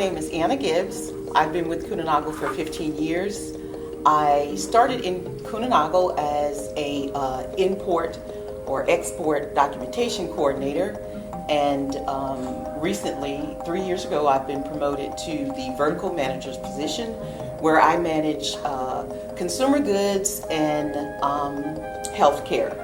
name is Anna Gibbs. I've been with Kuehne+Nagel for 15 years. I started in Kuehne+Nagel as a import or export documentation coordinator, and recently, 3 years ago, I've been promoted to the vertical manager's position, where I manage consumer goods and healthcare.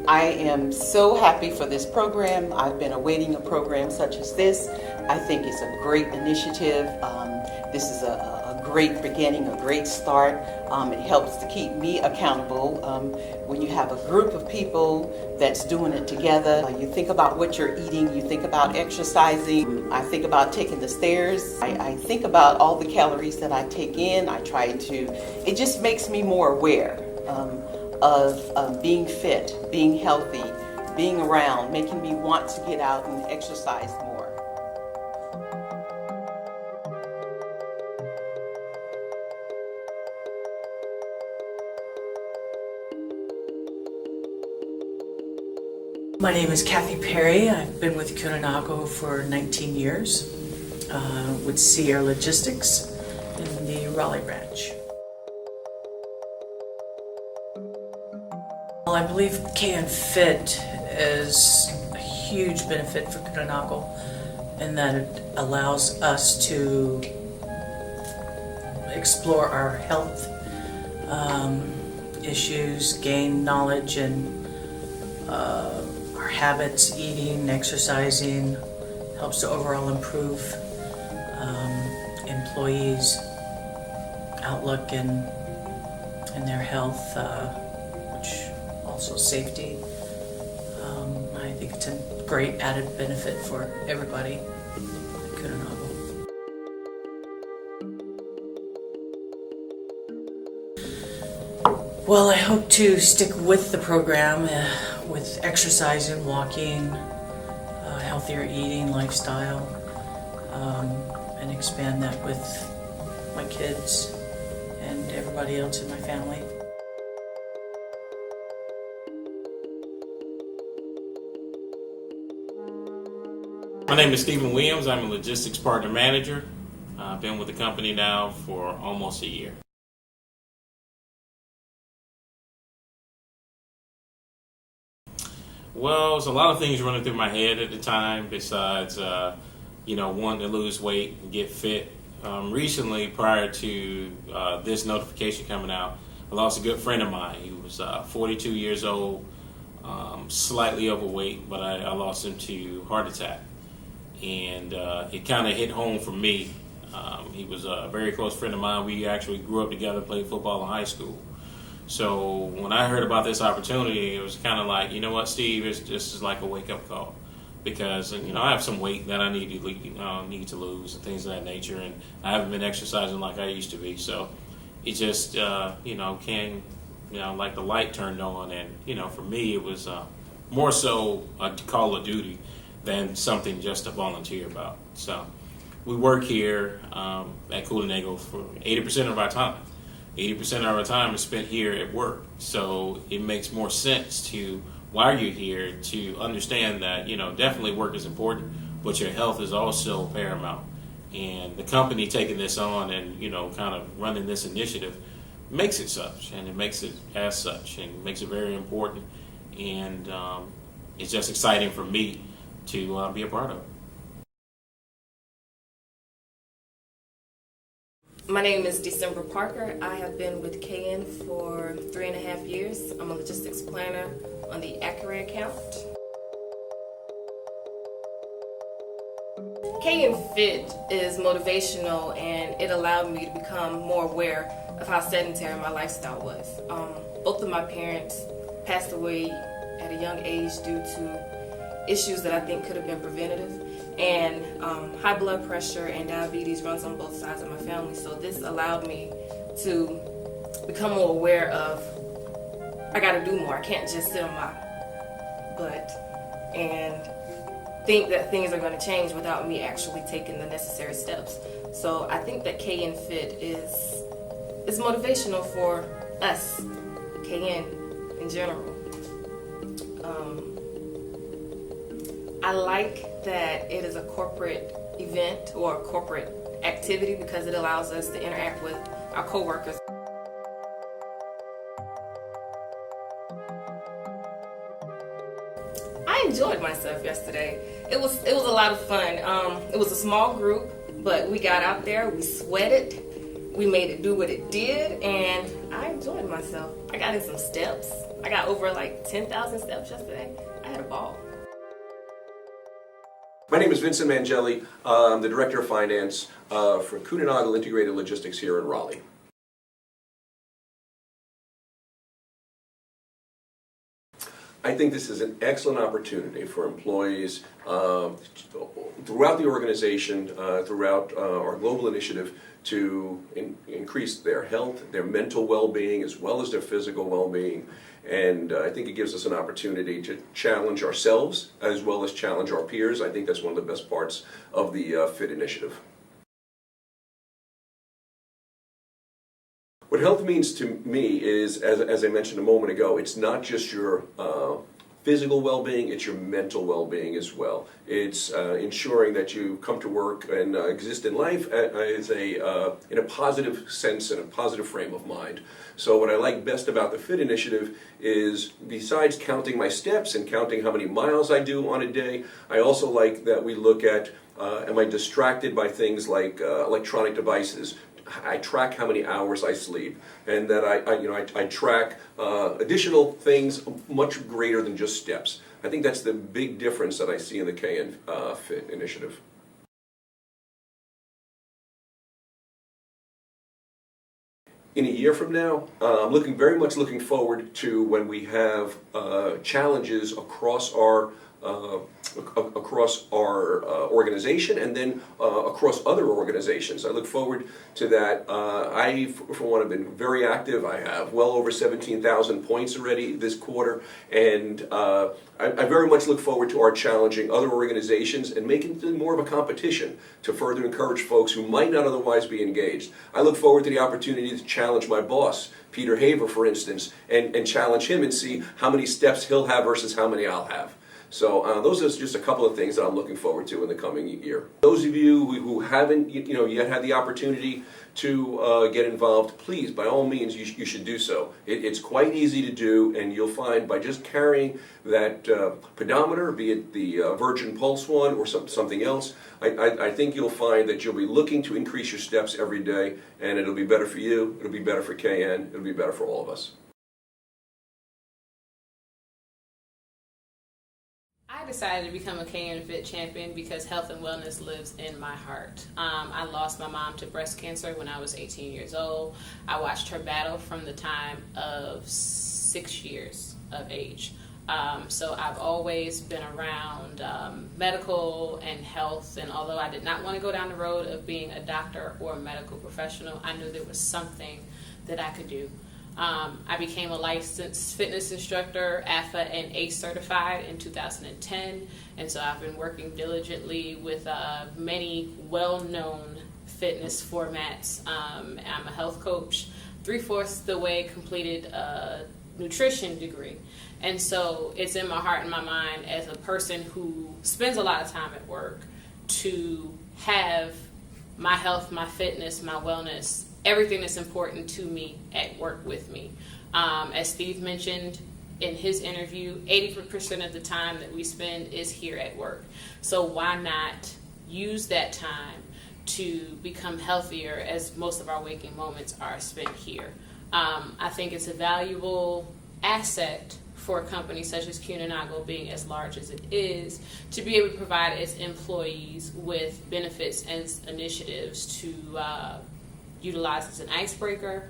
I am so happy for this program. I've been awaiting a program such as this. I think it's a great initiative. This is a great beginning, a great start. It helps to keep me accountable. When you have a group of people that's doing it together, you think about what you're eating, you think about exercising. I think about taking the stairs. I think about all the calories that I take in. It just makes me more aware of being fit, being healthy, being around, making me want to get out and exercise more. My name is Kathy Perry. I've been with Kuehne+Nagel for 19 years with Sierra Logistics in the Raleigh branch. Well, I believe KN Fit is a huge benefit for Kuehne+Nagel in that it allows us to explore our health issues, gain knowledge and our habits, eating, exercising, helps to overall improve employees' outlook in their health, which also safety. I think it's a great added benefit for everybody at Kuehne+Nagel. Well, I hope to stick with the program with exercising, walking, healthier eating lifestyle, and expand that with my kids and everybody else in my family. My name is Stephen Williams. I'm a logistics partner manager. I've been with the company now for almost a year. Well, there's a lot of things running through my head at the time besides, wanting to lose weight and get fit. Recently, prior to this notification coming out, I lost a good friend of mine. He was 42 years old, slightly overweight, but I lost him to heart attack. And it kind of hit home for me. He was a very close friend of mine. We actually grew up together, played football in high school. So when I heard about this opportunity, it was kind of like, you know what, Steve, this is like a wake-up call. Because, I have some weight that I need to lose and things of that nature. And I haven't been exercising like I used to be. So it just, came, like the light turned on. And, for me, it was more so a call of duty than something just to volunteer about. So we work here at Kuehne+Nagel for 80% of our time. 80% of our time is spent here at work. So it makes more sense to, while you're here, to understand that, definitely work is important, but your health is also paramount. And the company taking this on and, kind of running this initiative makes it such, and it makes it as such, and makes it very important. And it's just exciting for me to be a part of it. My name is December Parker. I have been with KN for 3.5 years. I'm a logistics planner on the Acura account. KN Fit is motivational, and it allowed me to become more aware of how sedentary my lifestyle was. Both of my parents passed away at a young age due to issues that I think could have been preventative. And high blood pressure and diabetes runs on both sides of my family. So this allowed me to become more aware of, I gotta do more. I can't just sit on my butt and think that things are gonna change without me actually taking the necessary steps. So I think that KN Fit is motivational for us, KN in general. I like that it is a corporate event or a corporate activity because it allows us to interact with our coworkers. I enjoyed myself yesterday. It was a lot of fun. It was a small group, but we got out there, we sweated, we made it do what it did, and I enjoyed myself. I got in some steps. I got over like 10,000 steps yesterday. I had a ball. My name is Vincent Mangelli. I'm the Director of Finance for Kuehne Nagel Integrated Logistics here in Raleigh. I think this is an excellent opportunity for employees throughout the organization, throughout our global initiative, to increase their health, their mental well-being, as well as their physical well-being. And I think it gives us an opportunity to challenge ourselves as well as challenge our peers. I think that's one of the best parts of the FIT initiative. What health means to me is, as I mentioned a moment ago, it's not just your physical well-being, it's your mental well-being as well. It's ensuring that you come to work and exist in life in a positive sense and a positive frame of mind. So what I like best about the FIT initiative is, besides counting my steps and counting how many miles I do on a day, I also like that we look at, am I distracted by things like electronic devices? I track how many hours I sleep, and that I track additional things much greater than just steps. I think that's the big difference that I see in the KN FIT initiative. In a year from now, I'm very much looking forward to when we have challenges across our organization, and then across other organizations. I look forward to that. I, for one, have been very active. I have well over 17,000 points already this quarter, and I very much look forward to our challenging other organizations and making it more of a competition to further encourage folks who might not otherwise be engaged. I look forward to the opportunity to challenge my boss, Peter Haver, for instance, and challenge him and see how many steps he'll have versus how many I'll have. So those are just a couple of things that I'm looking forward to in the coming year. Those of you who haven't yet had the opportunity to get involved, please, by all means, you should do so. It's quite easy to do, and you'll find by just carrying that pedometer, be it the Virgin Pulse one or something else, I think you'll find that you'll be looking to increase your steps every day, and it'll be better for you, it'll be better for KN, it'll be better for all of us. I decided to become a KN Fit champion because health and wellness lives in my heart. I lost my mom to breast cancer when I was 18 years old. I watched her battle from the time of 6 years of age. So I've always been around medical and health, and although I did not want to go down the road of being a doctor or a medical professional, I knew there was something that I could do. I became a licensed fitness instructor, AFA and ACE certified in 2010, and so I've been working diligently with many well-known fitness formats. I'm a health coach, 3/4 the way completed a nutrition degree, and so it's in my heart and my mind as a person who spends a lot of time at work to have my health, my fitness, my wellness, everything that's important to me at work with me. As Steve mentioned in his interview, 80% of the time that we spend is here at work. So why not use that time to become healthier, as most of our waking moments are spent here? I think it's a valuable asset for a company such as Kuehne Nagel, being as large as it is, to be able to provide its employees with benefits and initiatives to utilize as an icebreaker,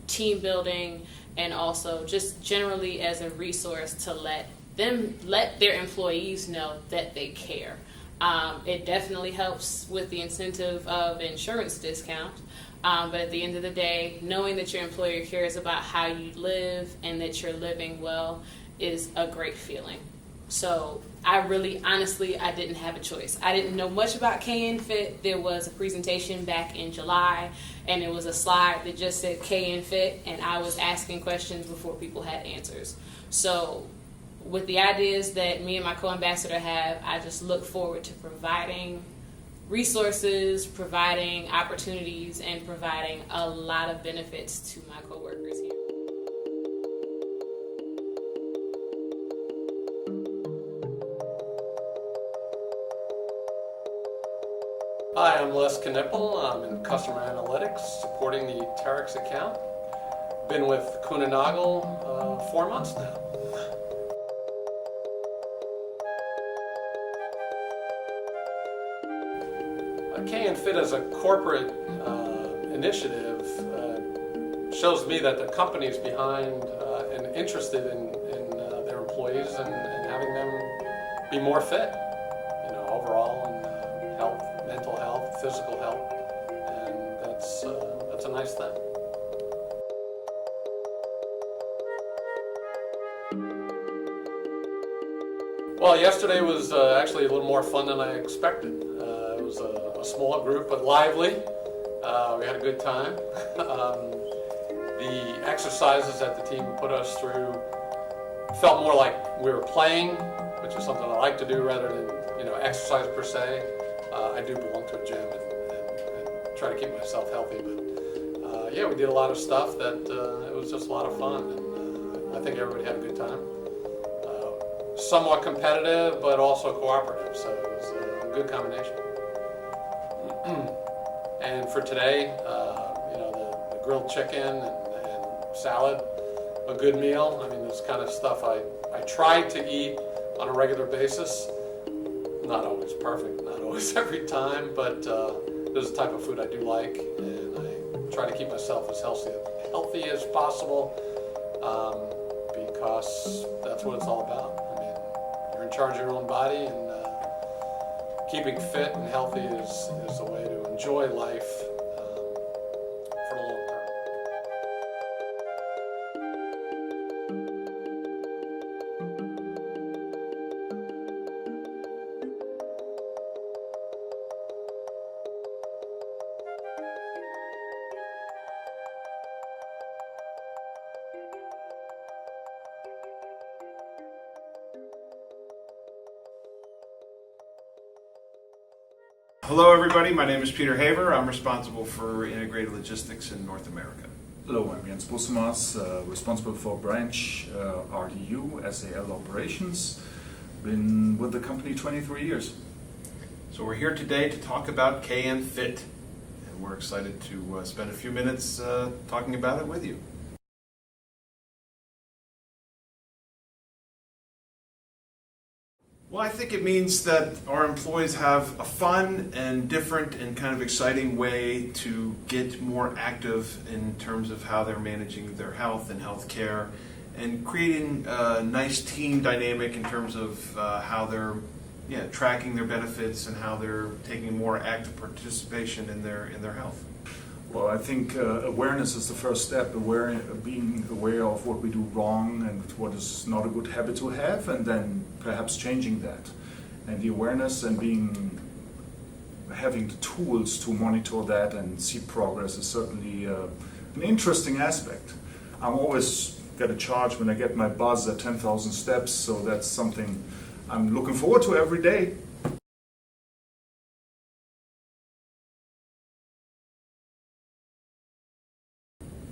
team building, and also just generally as a resource to let their employees know that they care. It definitely helps with the incentive of insurance discount, but at the end of the day, knowing that your employer cares about how you live and that you're living well is a great feeling. So I didn't have a choice. I didn't know much about KN Fit. There was a presentation back in July, and it was a slide that just said KN Fit, and I was asking questions before people had answers. So with the ideas that me and my co-ambassador have, I just look forward to providing resources, providing opportunities, and providing a lot of benefits to my coworkers here. Hi, I'm Les Knipple. I'm in customer analytics, supporting the Terex account. Been with Kuehne Nagel 4 months now. K and Fit as a corporate initiative shows me that the company is behind and interested in their employees and having them be more fit, overall, and health, mental health, physical health, and that's a nice thing. Well, yesterday was actually a little more fun than I expected. It was a small group, but lively. We had a good time. The exercises that the team put us through felt more like we were playing, which is something I like to do rather than exercise per se. I do belong to a gym and try to keep myself healthy, but yeah, we did a lot of stuff that it was just a lot of fun, and I think everybody had a good time. Somewhat competitive, but also cooperative, so it was a good combination. And for today, the grilled chicken and salad, a good meal. I mean, this kind of stuff I try to eat on a regular basis. Not always perfect, not always every time, but this is the type of food I do like, and I try to keep myself as healthy as possible, because that's what it's all about. I mean, you're in charge of your own body, and keeping fit and healthy is a way to enjoy life for the long term. Hello everybody, my name is Peter Haver. I'm responsible for integrated logistics in North America. Hello, I'm Jens Bussemas, responsible for branch RDU, SAL operations. Been with the company 23 years. So we're here today to talk about KN Fit, and we're excited to spend a few minutes talking about it with you. Well, I think it means that our employees have a fun and different and kind of exciting way to get more active in terms of how they're managing their health and health care, and creating a nice team dynamic in terms of how they're tracking their benefits and how they're taking more active participation in their health. Well, I think awareness is the first step, being aware of what we do wrong and what is not a good habit to have, and then perhaps changing that. And the awareness and having the tools to monitor that and see progress is certainly an interesting aspect. I'm always get a charge when I get my buzz at 10,000 steps, so that's something I'm looking forward to every day.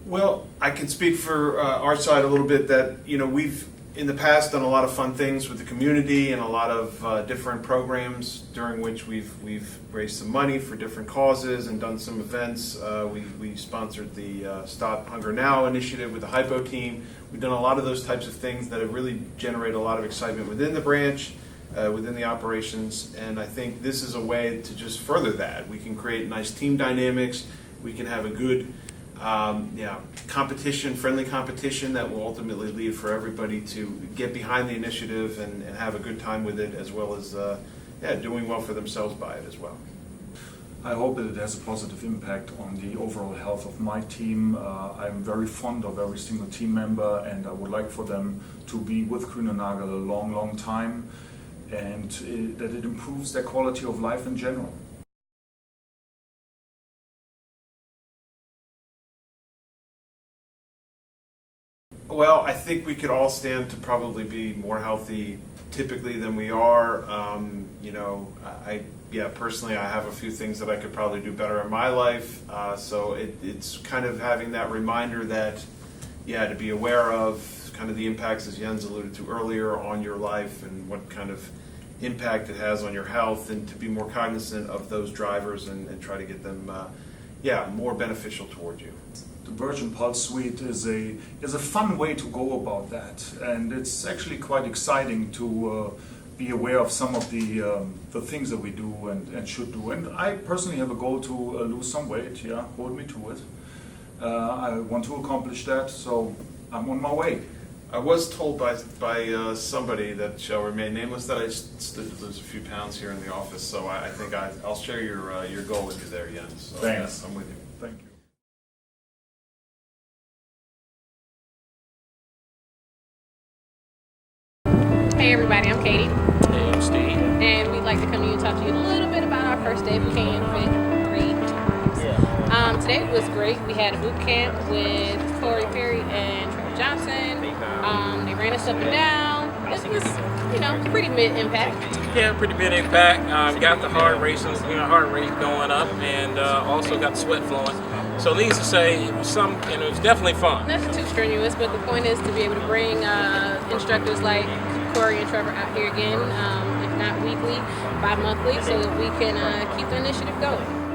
Well, I can speak for our side a little bit that, we've in the past done a lot of fun things with the community and a lot of different programs during which we've raised some money for different causes and done some events. We sponsored the Stop Hunger Now initiative with the Hypo team. We've done a lot of those types of things that have really generated a lot of excitement within the branch, within the operations, and I think this is a way to just further that. We can create nice team dynamics. We can have a good competition, friendly competition that will ultimately lead for everybody to get behind the initiative and have a good time with it, as well as doing well for themselves by it as well. I hope that it has a positive impact on the overall health of my team. I'm very fond of every single team member, and I would like for them to be with Kuehne Nagel a long, long time, and that it improves their quality of life in general. Well, I think we could all stand to probably be more healthy typically than we are. You know, personally, I have a few things that I could probably do better in my life. So it's kind of having that reminder that, to be aware of kind of the impacts, as Jens alluded to earlier, on your life and what kind of impact it has on your health, and to be more cognizant of those drivers and try to get them, more beneficial toward you. The Virgin Pulse Suite is a fun way to go about that, and it's actually quite exciting to be aware of some of the things that we do and should do. And I personally have a goal to lose some weight. Hold me to it. I want to accomplish that, so I'm on my way. I was told by somebody that shall remain nameless that I stood to lose a few pounds here in the office. So I think I'll share your goal with you there, Jens. So, Thanks. I'm with you. Thank you. Hey everybody, I'm Katie, Hey, I'm Steve. and we'd like to come to you and talk to you a little bit about our first day of Buchanan Fit 3. Today was great. We had a boot camp with Corey Perry and Trevor Johnson. They ran us up and down. It was, pretty mid-impact. Yeah, pretty big impact. Got the heart rate going up, and also got the sweat flowing. So needless to say, it was definitely fun. Nothing too strenuous, but the point is to be able to bring instructors like Corey and Trevor out here again, if not weekly, bi-monthly, so that we can keep the initiative going.